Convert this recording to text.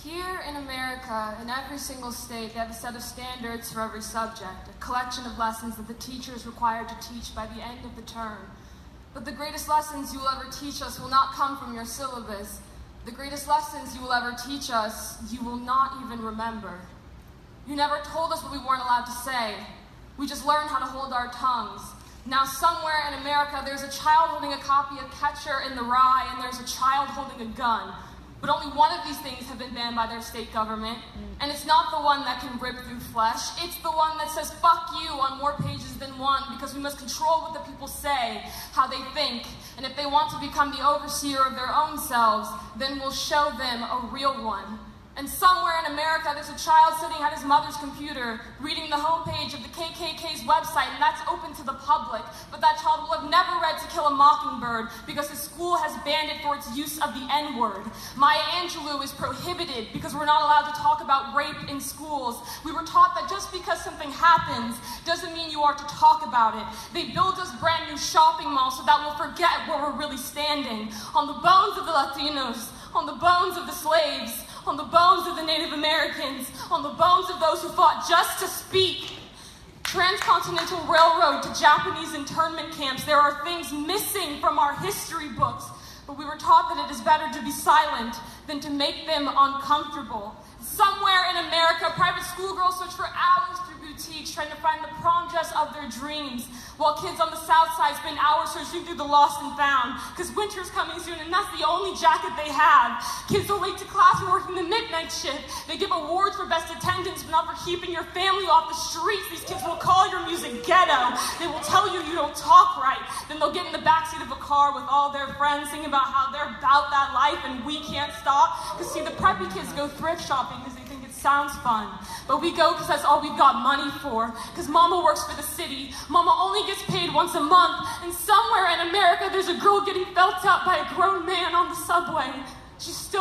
Here in America, in every single state, they have a set of standards for every subject, a collection of lessons that the teacher is required to teach by the end of the term. But the greatest lessons you will ever teach us will not come from your syllabus. The greatest lessons you will ever teach us, you will not even remember. You never told us what we weren't allowed to say. We just learned how to hold our tongues. Now somewhere in America, there's a child holding a copy of Catcher in the Rye, and there's a child holding a gun. But only one of these things have been banned by their state government, and it's not the one that can rip through flesh. It's the one that says, fuck you, on more pages than one, because we must control what the people say, how they think, and if they want to become the overseer of their own selves, then we'll show them a real one. And somewhere in America, there's a child sitting at his mother's computer, reading the homepage of the KKK's website, and that's open to the public. But that child will have never read To Kill a Mockingbird because his school has banned it for its use of the N-word. Maya Angelou is prohibited because we're not allowed to talk about rape in schools. We were taught that just because something happens doesn't mean you are to talk about it. They build us brand new shopping malls so that we'll forget where we're really standing. On the bones of the Latinos, on the bones of the slaves, on the bones of the Native Americans, on the bones of those who fought just to speak. Transcontinental Railroad to Japanese internment camps, there are things missing from our history books, but we were taught that it is better to be silent than to make them uncomfortable. Somewhere in America, private schoolgirls search for hours through boutiques trying to find the prom dress of their dreams, while kids on the south side spend hours searching through the lost and found, because winter's coming soon and that's the only jacket they have. Kids are late to class and working the midnight shift. They give awards for best attendance, but not for keeping your family off the streets. These kids will call your music ghetto. They will tell you you don't talk right. Then they'll get in the backseat of a car with all their friends singing about how they're about that life and we can't stop. Because see, the preppy kids go thrift shopping because they think it sounds fun. But we go because that's all we've got money for. Because mama works for the city. Mama only gets paid once a month. And somewhere in America, there's a girl getting felt out by a grown man on the subway. She's still